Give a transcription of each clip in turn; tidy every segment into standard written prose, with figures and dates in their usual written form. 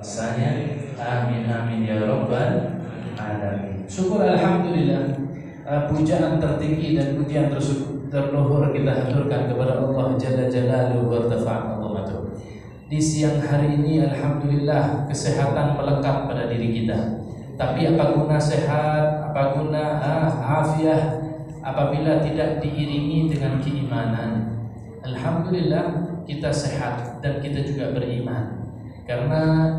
puasanya. Amin amin ya rabbal alamin. Syukur alhamdulillah, pujaan tertinggi dan pujian terluhur kita haturkan kepada Allah Jalla Jalaluhu wa Ta'ala. Di siang hari ini alhamdulillah kesehatan melekat pada diri kita. Tapi apa guna sehat, apa guna afiah apabila tidak diiringi dengan keimanan? Alhamdulillah kita sehat dan kita juga beriman. Karena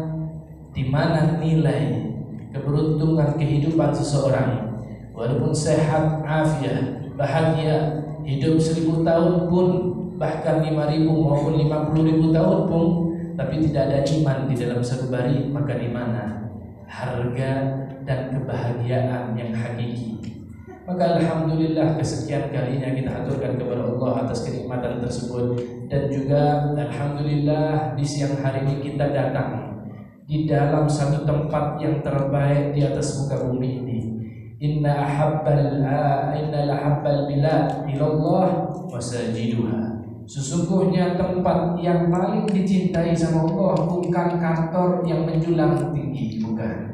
di mana nilai keberuntungan kehidupan seseorang, walaupun sehat, afiah, bahagia, hidup 1000 tahun pun, bahkan 5.000 maupun 50.000 tahun pun, tapi tidak ada iman di dalam sanubari, maka di mana harga dan kebahagiaan yang hakiki? Maka alhamdulillah kesekian kalinya kita haturkan kepada Allah atas kenikmatan tersebut. Dan juga alhamdulillah di siang hari ini kita datang di dalam satu tempat yang terbaik di atas muka bumi ini. Inna lahabbal bilad ilallah masajiduha. Sesungguhnya tempat yang paling dicintai sama Allah bukan kantor yang menjulang tinggi, bukan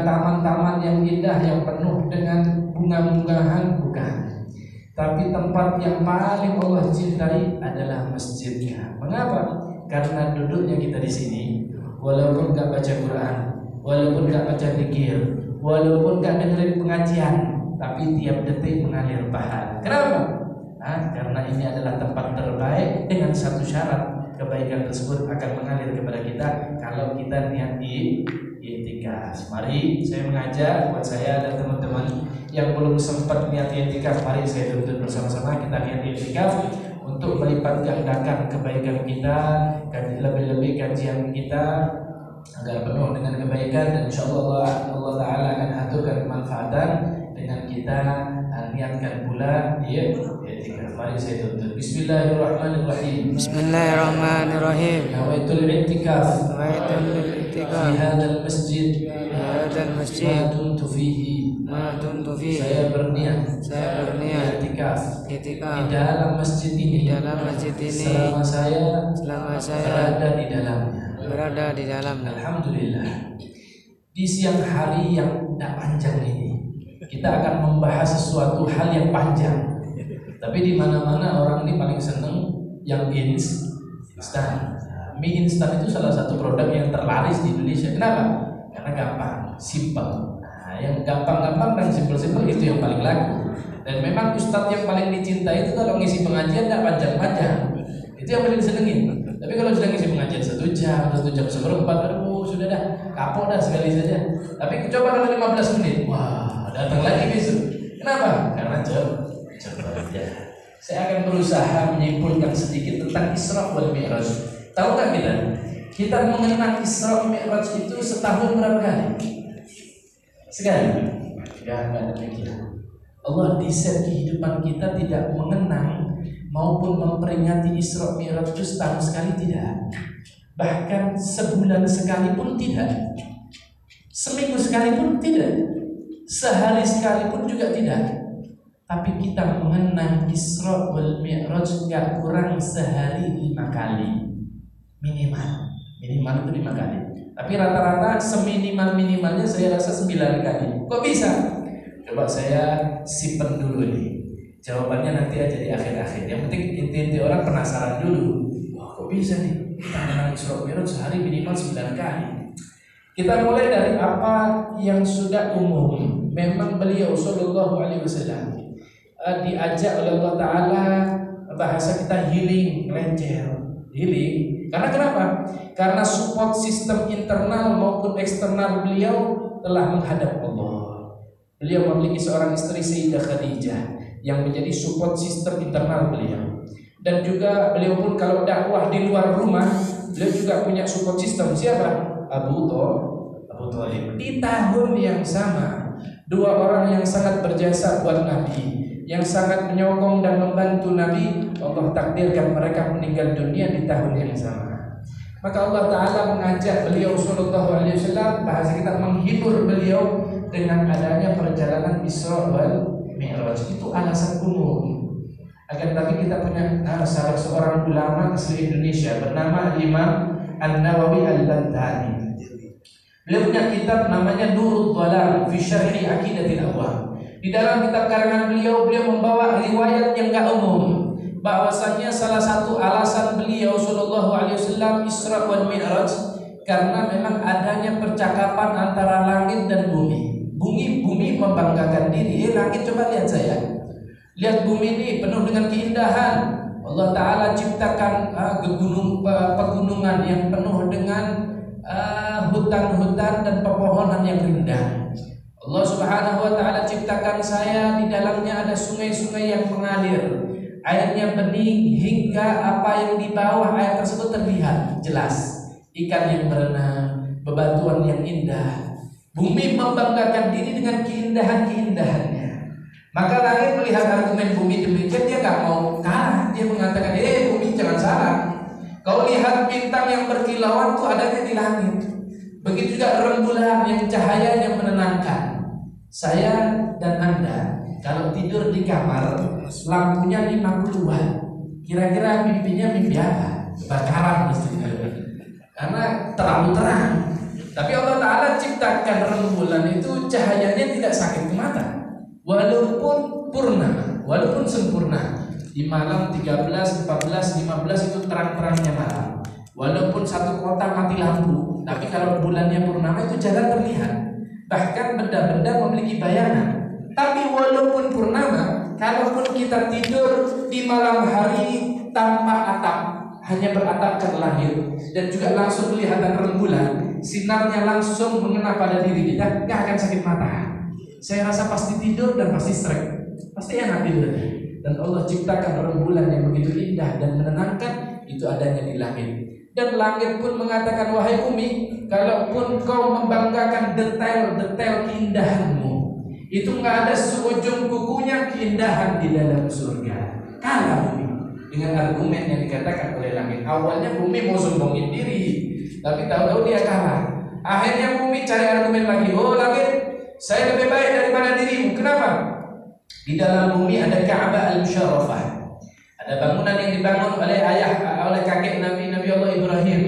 taman-taman yang indah yang penuh dengan bunga-bungahan, bukan. Tapi tempat yang paling Allah cintai adalah masjidnya. Mengapa? Karena duduknya kita di sini, walaupun gak baca Quran, walaupun gak baca zikir, walaupun gak dengerin pengajian, tapi tiap detik mengalir pahala. Kenapa? Karena ini adalah tempat terbaik dengan satu syarat, kebaikan tersebut akan mengalir kepada kita kalau kita niat di i'tikaf. Mari saya mengajak buat saya dan teman-teman yang belum sempat niat i'tikaf, mari saya tuntut bersama-sama kita niat i'tikaf untuk melipat gandakan kebaikan kita, lebih-lebih kajian kita agar penuh dengan kebaikan, dan insyaallah Allah Ta'ala akan aturkan kemanfaatan dengan kita niatkan pula i'tikaf. Mari saya tuntut. Bismillahirrahmanirrahim. Bismillahirrahmanirrahim. Nawaitul i'tikaf Nawaitul i'tikaf fi hadzal masjid masjid ma tuntu fihi. saya berniat i'tikaf di i'tikaf dalam masjid ini selama saya berada di dalamnya. Alhamdulillah. Di siang hari yang tidak panjang ini kita akan membahas sesuatu hal yang panjang. Tapi di mana-mana orang ini paling seneng yang instan. Mie instan itu salah satu produk yang terlaris di Indonesia. Kenapa? Karena gampang, simple. Yang gampang-gampang dan simple-simple itu yang paling laku. Dan memang ustadz yang paling dicintai itu kalau ngisi pengajian tidak panjang-panjang. Itu yang paling disenengin. Tapi kalau sudah ngisi pengajian 1 jam, 1 jam seperempat, aduh sudah dah, kapok dah sekali saja. Tapi coba kalau 15 menit, wah datang lagi besok. Kenapa? Karena cepat. Saya akan berusaha menyimpulkan sedikit tentang Isra wal Mi'raj. Tahu nggak kita mengenang Isra Mi'raj itu setahun berapa kali? Sekali. Nggak demikian. Allah desain kehidupan kita tidak mengenang maupun memperingati Isra Mi'raj itu setahun sekali, tidak. Bahkan sebulan sekali pun tidak. Seminggu sekali pun tidak. Sehari sekali pun juga tidak. Tapi kita mengenang Isra wal Mi'raj nggak kurang sehari 5 kali minimal itu 5 kali. Tapi rata-rata seminimal-minimalnya saya rasa 9 kali. Kok bisa? Coba saya simpen dulu nih. Jawabannya nanti aja di akhir-akhir. Yang penting inti-inti orang penasaran dulu. Wah, kok bisa nih kita mengenang Isra Mi'raj sehari minimal 9 kali. Kita mulai dari apa yang sudah umum. Memang beliau sallallahu alaihi wasallam diajak oleh Allah Ta'ala, bahasa kita healing. Karena kenapa? Karena support sistem internal maupun eksternal beliau telah menghadap Allah. Beliau memiliki seorang istri Sayyidah Khadijah yang menjadi support sistem internal beliau. Dan juga beliau pun kalau dakwah di luar rumah, beliau juga punya support sistem. Siapa? Abu Thalib. Di tahun yang sama, 2 orang yang sangat berjasa buat Nabi, yang sangat menyokong dan membantu Nabi, Allah takdirkan mereka meninggal dunia di tahun yang sama. Maka Allah Ta'ala mengajak beliau sallallahu alaihi wasallam, bahasa kita menghibur beliau dengan adanya perjalanan Isra wal Mi'raj. Itu alasan umum. Akan tapi kita punya salah seorang ulama asli Indonesia bernama Imam An-Nawawi Al-Bantani. Beliau punya kitab namanya Nurul Dhalam fi Syarhi Aqidatil Awam. Di dalam kitab karangan beliau membawa riwayat yang enggak umum, bahwasanya salah satu alasan beliau sallallahu alaihi wasallam Isra wal Mi'raj karena memang adanya percakapan antara langit dan bumi. Bumi membanggakan diri. Langit, coba lihat saya. Lihat bumi ini penuh dengan keindahan. Allah Ta'ala ciptakan pegunungan yang penuh dengan hutan-hutan dan pepohonan yang rindang. Allah Subhanahu wa Ta'ala ciptakan saya, di dalamnya ada sungai-sungai yang mengalir, airnya bening hingga apa yang di bawah air tersebut terlihat jelas. Ikan yang berenang, bebatuan yang indah. Bumi membanggakan diri dengan keindahan-keindahannya. Maka langit melihat argumen bumi demikian, dia gak mau kalah. Dia mengatakan, bumi jangan salah. Kau lihat bintang yang berkilauan itu adanya di langit. Begitu juga rembulan yang cahayanya menenangkan. Saya dan Anda kalau tidur di kamar, lampunya 50 watt, kira-kira mimpinya mimpi apa? Kebakaran mestinya, karena terlalu terang. Tapi Allah Ta'ala ciptakan rembulan itu cahayanya tidak sakit ke mata, walaupun purna, walaupun sempurna. Di malam 13, 14, 15 itu terang-terangnya malam. Walaupun satu kota mati lampu, tapi kalau bulannya purnama itu jalan terlihat. Bahkan benda-benda memiliki bayangan. Tapi walaupun purnama, kalaupun kita tidur di malam hari tanpa atap, hanya beratapkan langit, dan juga langsung kelihatan rembulan, sinarnya langsung mengena pada diri kita, gak akan sakit mata. Saya rasa pasti tidur dan pasti srek, pasti enak tidurnya. Dan Allah ciptakan rembulan yang begitu indah dan menenangkan, itu adanya di langit. Dan langit pun mengatakan, wahai bumi, kalaupun kau membanggakan detail-detail keindahanmu, itu nggak ada seujung kukunya keindahan di dalam surga. Kalah bumi dengan argumen yang dikatakan oleh langit. Awalnya bumi mau sombongin diri, tapi tahu-tahu dia kalah. Akhirnya bumi cari argumen lagi. Oh langit, saya lebih baik daripada dirimu. Kenapa? Di dalam bumi ada Ka'bah al-Musharrafah. Ada bangunan yang dibangun oleh kakek Nabi Allah Ibrahim,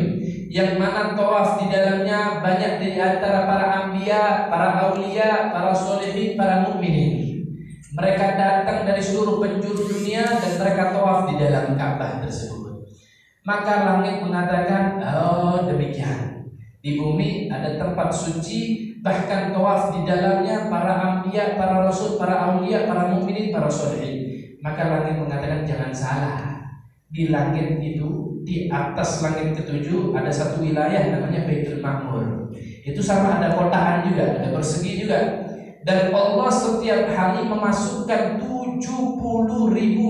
yang mana tawaf di dalamnya banyak di antara para anbiya, para aulia, para sholihin, para mukminin. Mereka datang dari seluruh penjuru dunia dan mereka tawaf di dalam Ka'bah tersebut. Maka langit mengatakan, oh demikian. Di bumi ada tempat suci, bahkan tawaf di dalamnya para anbiya, para rasul, para aulia, para mukminin, para sholihin. Maka langit mengatakan jangan salah. Di langit itu, di atas langit ketujuh ada satu wilayah namanya Baitul Ma'mur. Itu sama ada kotaan juga, ada persegi juga. Dan Allah setiap hari memasukkan 70.000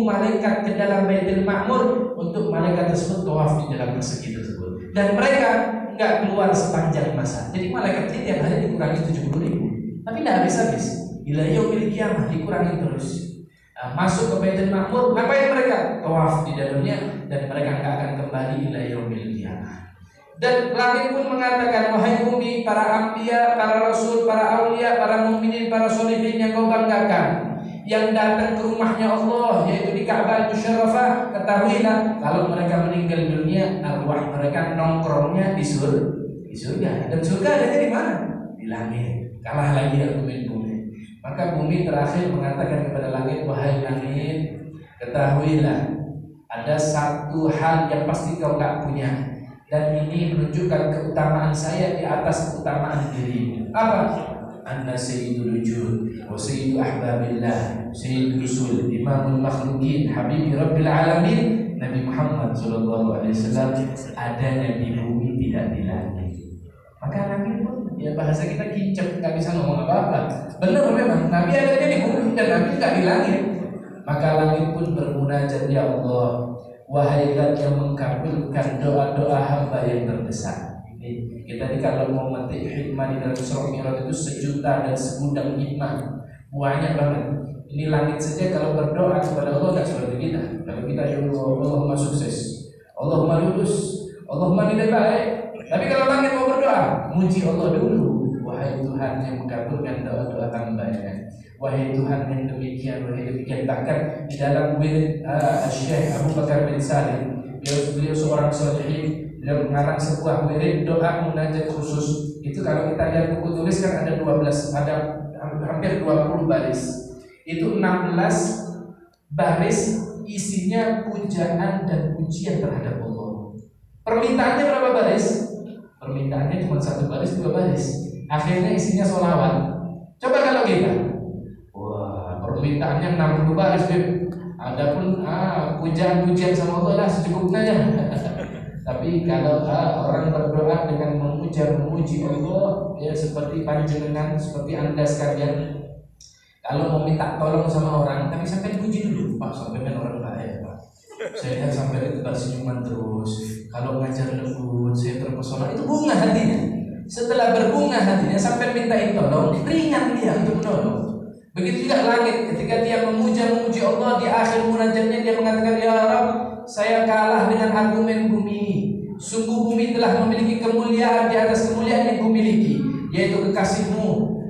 malaikat ke dalam Baitul Ma'mur untuk malaikat tersebut tawaf di dalam persegi tersebut. Dan mereka nggak keluar sepanjang masa. Jadi malaikat ini tiap hari dikurangi 70.000. Tapi tidak habis-habis. Ila yaumil qiyamah dikurangi terus. Masuk ke Baitul Ma'mur, ngapain mereka? Tawaf di dalamnya, dan mereka nggak akan kembali ila yaumil qiyamah. Dan langit pun mengatakan, wahai bumi, para anbiya, para rasul, para aulia, para mukminin, para sholihin yang kau banggakan, yang datang ke rumahnya Allah, yaitu di Ka'bah Musharrafah, ketahuilah kalau mereka meninggal dunia, arwah mereka nongkrongnya di surga. Dan surga adanya di mana? Di langit. Kalah lagi argumen bumi. Maka bumi terakhir mengatakan kepada langit, wahai langit, ketahuilah ada satu hal yang pasti kau tak punya, dan ini menunjukkan keutamaan saya di atas keutamaan dirimu. Apa? Anna sayyidul wujud wa sayyidu ahbabillah, sayyidul rusul, imamul makhlukin, habibi rabbil alamin, Nabi Muhammad sallallahu alaihi wasallam adanya di bumi, tidak di langit. Maka langit pun, ya bahasa kita kincep, nggak bisa ngomong apa-apa. Benar memang, Nabi adanya di bumi dan Nabi nggak di langit. Maka langit pun bermunajat, ya Allah, wahai Zat yang mengabulkan doa-doa hamba yang terdesak. Ini kita kalau mau memetik hikmah di dalam surah Mi'raj itu 1 juta dan segudang hikmah, banyak banget. Ini langit saja kalau berdoa kepada Allah nggak seperti kita. Kalau kita ya Allah, Allahumma sukses, Allahumma lulus, Allahumma nilai baik. Tapi kalau langit mau berdoa, muji Allah dulu. Wahai Tuhan yang mengabulkan doa-doa hamba-Nya, wahai Tuhan yang demikian, wahai demikian. Bahkan di dalam wirid Syekh Abu Bakar bin Salim, beliau seorang sholihin, Beliau mengarang sebuah wirid doa munajat khusus. Itu kalau kita lihat buku tulis kan ada 12, ada hampir 20 baris. Itu 16 baris isinya pujaan dan pujian terhadap Allah. Permintaannya berapa baris? Permintaannya cuma 1 baris, 2 baris. Akhirnya isinya sholawat. Coba kalau kita, wah, permintaannya 60 baris, adapun pujian-pujian sama Allah lah secukupnya ya. Tapi kalau orang berdoa dengan memuji Allah, ya seperti panjenengan, seperti Anda sekalian, kalau mau minta tolong sama orang, tapi sampai puji dulu, Pak, sampai kan orang baik, Pak. Saya sampai itu bersenyuman terus. Kalau ngajar lembut, saya terpesona. Itu bunga hatinya. Setelah berbunga hatinya, sampai mintain tolong, ringan dia untuk menolong. Begitu juga langit, ketika dia memuji Allah di akhir munajatnya, dia mengatakan, ya Rabb, saya kalah dengan argumen bumi. Sungguh bumi telah memiliki kemuliaan di atas kemuliaan yang kumiliki, yaitu kekasihmu,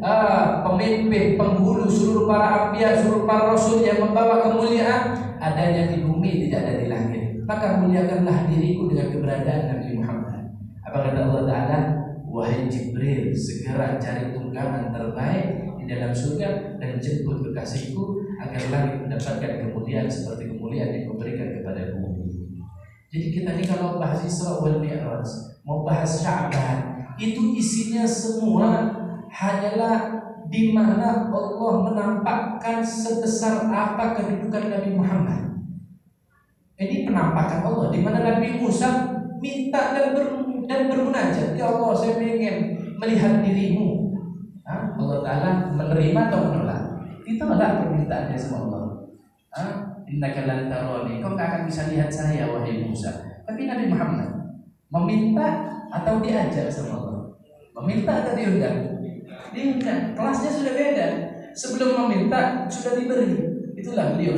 pemimpin, penghulu seluruh para anbiya, seluruh para rasul yang membawa kemuliaan, adanya di bumi, tidak ada di langit. Maka muliakanlah diriku dengan keberadaan Nabi Muhammad. Apa kata Allah Ta'ala? Wahai Jibril, segera cari tunggangan terbaik di dalam surga dan jemput kekasihku agar langit mendapatkan kemuliaan seperti kemuliaan yang kuberikan kepada bumi. Jadi kita ini kalau bahas Isra wal Mi'raj, mau bahas Sya'ban, itu isinya semua hanyalah di mana Allah menampakkan sebesar apa kedudukan Nabi Muhammad. Ini penampakan Allah di mana Nabi Musa minta dan bermunajat, ya Allah, saya ingin melihat dirimu. Allah Ta'ala menerima atau menolak? Ditolak permintaannya sama Allah. Innaka lan tarani, kau gak akan bisa lihat saya wahai Musa. Tapi Nabi Muhammad meminta atau diajak sama Allah? Meminta atau diundang? Diundang. Kelasnya sudah beda. Sebelum meminta sudah diberi. Itulah beliau